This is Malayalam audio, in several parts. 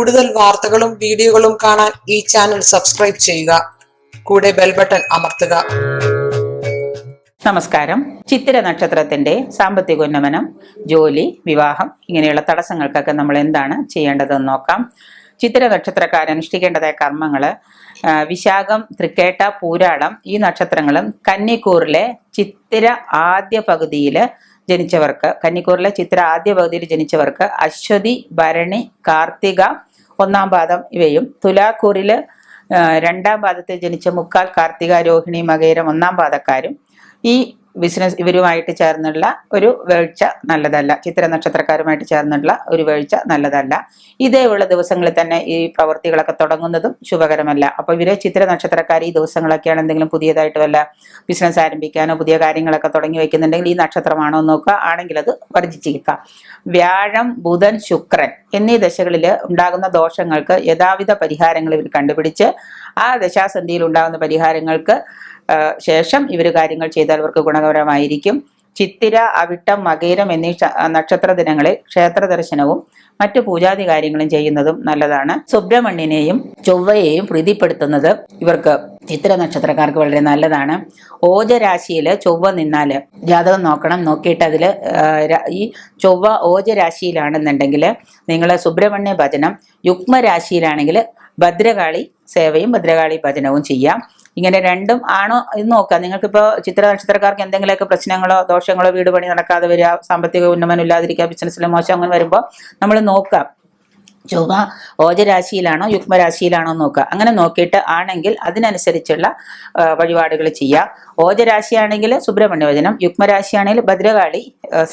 കൂടുതൽ വാർത്തകളും വീഡിയോകളും കാണാൻ ഈ ചാനൽ സബ്സ്ക്രൈബ് ചെയ്യുക. കൂടെ ബെൽ ബട്ടൺ അമർത്തുക. നമസ്കാരം. ചിത്തിര നക്ഷത്രത്തിന്റെ സാമ്പത്തിക ഉന്നമനം, ജോലി, വിവാഹം ഇങ്ങനെയുള്ള തടസ്സങ്ങൾക്കൊക്കെ നമ്മൾ എന്താണ് ചെയ്യേണ്ടതെന്ന് നോക്കാം. ചിത്തിര നക്ഷത്രക്കാരനുഷ്ഠിക്കേണ്ടതായ കർമ്മങ്ങള് വിശാഖം, തൃക്കേട്ട, പൂരാടം ഈ നക്ഷത്രങ്ങളും കന്നിക്കൂറിലെ ചിത്തിര ആദ്യ പകുതിയില് ജനിച്ചവർക്ക്, കന്നിക്കൂറിലെ ചിത്തിര ആദ്യ പകുതിയിൽ ജനിച്ചവർക്ക് അശ്വതി, ഭരണി, കാർത്തിക ഒന്നാം പാദം ഇവയും, തുലാക്കൂറില് രണ്ടാം പാദത്തിൽ ജനിച്ച മുക്കാൽ, കാർത്തിക, രോഹിണി, മകയിരം ഒന്നാം പാദക്കാരും ഈ ബിസിനസ് ഇവരുമായിട്ട് ചേർന്നുള്ള ഒരു വീഴ്ച നല്ലതല്ല. ചിത്തിര നക്ഷത്രക്കാരുമായിട്ട് ചേർന്നുള്ള ഒരു വീഴ്ച നല്ലതല്ല. ഇതേയുള്ള ദിവസങ്ങളിൽ തന്നെ ഈ പ്രവൃത്തികളൊക്കെ തുടങ്ങുന്നതും ശുഭകരമല്ല. അപ്പോൾ ഇവരെ ചിത്തിര നക്ഷത്രക്കാർ ഈ ദിവസങ്ങളൊക്കെയാണ് എന്തെങ്കിലും പുതിയതായിട്ട് വല്ല ബിസിനസ് ആരംഭിക്കാനോ പുതിയ കാര്യങ്ങളൊക്കെ തുടങ്ങി വെക്കുന്നുണ്ടെങ്കിൽ ഈ നക്ഷത്രമാണോ നോക്കുക, ആണെങ്കിൽ അത് വർജിച്ചിരിക്കാം. വ്യാഴം, ബുധൻ, ശുക്രൻ എന്നീ ദശകളിൽ ഉണ്ടാകുന്ന ദോഷങ്ങൾക്ക് യഥാവിധ പരിഹാരങ്ങൾ ഇവർ കണ്ടുപിടിച്ച് ആ ദശാസന്ധിയിൽ ഉണ്ടാകുന്ന പരിഹാരങ്ങൾക്ക് ശേഷം ഇവർ കാര്യങ്ങൾ ചെയ്താൽ അവർക്ക് ഗുണകരമായിരിക്കും. ചിത്തിര, അവിട്ടം, മകയിരം എന്നീ നക്ഷത്ര ദിനങ്ങളിൽ ക്ഷേത്ര ദർശനവും മറ്റു പൂജാതി കാര്യങ്ങളും ചെയ്യുന്നതും നല്ലതാണ്. സുബ്രഹ്മണ്യനെയും ചൊവ്വയെയും പ്രീതിപ്പെടുത്തുന്നത് ഇവർക്ക് ചിത്തിര നക്ഷത്രക്കാർക്ക് വളരെ നല്ലതാണ്. ഓജരാശിയില് ചൊവ്വ നിന്നാല് ജാതകം നോക്കണം. നോക്കിയിട്ട് അതില് ഈ ചൊവ്വ ഓജരാശിയിലാണെന്നുണ്ടെങ്കിൽ നിങ്ങൾ സുബ്രഹ്മണ്യ ഭജനം, യുഗ്മരാശിയിലാണെങ്കിൽ ഭദ്രകാളി സേവയും ഭദ്രകാളി ഭജനവും ചെയ്യാം. ഇങ്ങനെ രണ്ടും ആണോ എന്ന് നോക്കാം. നിങ്ങൾക്കിപ്പോൾ ചിത്ര നക്ഷത്രക്കാർക്ക് എന്തെങ്കിലുമൊക്കെ പ്രശ്നങ്ങളോ ദോഷങ്ങളോ, വീട് പണി നടക്കാതെ വരിക, സാമ്പത്തിക ഉന്നമനം ഇല്ലാതിരിക്കുക, ബിസിനസ്സിൽ മോശം അങ്ങനെ വരുമ്പോൾ നമ്മൾ നോക്കാം ചൊവ്വ ഓജരാശിയിലാണോ യുഗ്മരാശിയിലാണോ നോക്കുക. അങ്ങനെ നോക്കിയിട്ട് ആണെങ്കിൽ അതിനനുസരിച്ചുള്ള വഴിപാടുകൾ ചെയ്യുക. ഓജരാശിയാണെങ്കിൽ സുബ്രഹ്മണ്യ ഭജനം, യുഗ്മരാശിയാണെങ്കിൽ ഭദ്രകാളി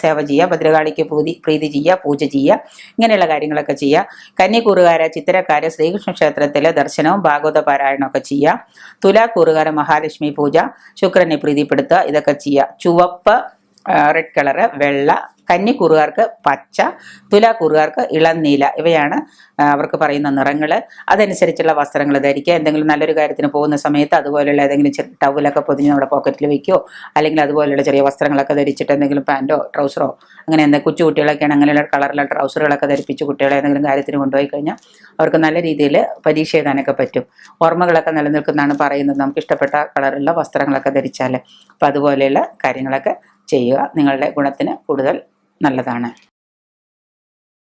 സേവ ചെയ്യുക, ഭദ്രകാളിക്ക് പ്രീതി ചെയ്യുക, പൂജ ചെയ്യുക, ഇങ്ങനെയുള്ള കാര്യങ്ങളൊക്കെ ചെയ്യുക. കന്നിക്കൂറുകാര, ചിത്തിരക്കാര ശ്രീകൃഷ്ണ ക്ഷേത്രത്തിലെ ദർശനവും ഭാഗവത പാരായണമൊക്കെ ചെയ്യുക. തുലാക്കൂറുകാര മഹാലക്ഷ്മി പൂജ, ശുക്രനെ പ്രീതിപ്പെടുത്തുക, ഇതൊക്കെ ചെയ്യുക. ചുവപ്പ്, റെഡ് കളറ്, വെള്ള, കന്നിക്കൂറുകാർക്ക് പച്ച, തുലാക്കൂറുകാർക്ക് ഇളനീല, ഇവയാണ് അവർക്ക് പറയുന്ന നിറങ്ങൾ. അതനുസരിച്ചുള്ള വസ്ത്രങ്ങൾ ധരിക്കുക. എന്തെങ്കിലും നല്ലൊരു കാര്യത്തിന് പോകുന്ന സമയത്ത് അതുപോലെയുള്ള ഏതെങ്കിലും ചെറിയ ടവലൊക്കെ പൊതിഞ്ഞ് നമ്മുടെ പോക്കറ്റിൽ വെക്കുകയോ, അല്ലെങ്കിൽ അതുപോലെയുള്ള ചെറിയ വസ്ത്രങ്ങളൊക്കെ ധരിച്ചിട്ട് എന്തെങ്കിലും പാൻറ്റോ ട്രൗസറോ അങ്ങനെ എന്തെങ്കിലും കൊച്ചുകുട്ടികളൊക്കെയാണ് അങ്ങനെയുള്ള കളറുള്ള ട്രൗസറുകളൊക്കെ ധരിപ്പിച്ച് കുട്ടികളെ ഏതെങ്കിലും കാര്യത്തിന് കൊണ്ടുപോയി കഴിഞ്ഞാൽ അവർക്ക് നല്ല രീതിയിൽ പരീക്ഷ എഴുതാനൊക്കെ പറ്റും. ഓർമ്മകളൊക്കെ നിലനിൽക്കുന്നതാണ് പറയുന്നത്, നമുക്ക് ഇഷ്ടപ്പെട്ട കളറുള്ള വസ്ത്രങ്ങളൊക്കെ ധരിച്ചാൽ. അപ്പോൾ അതുപോലെയുള്ള കാര്യങ്ങളൊക്കെ ചെയ്യുക. നിങ്ങളുടെ ഗുണത്തിന് കൂടുതൽ നല്ലതാണ്.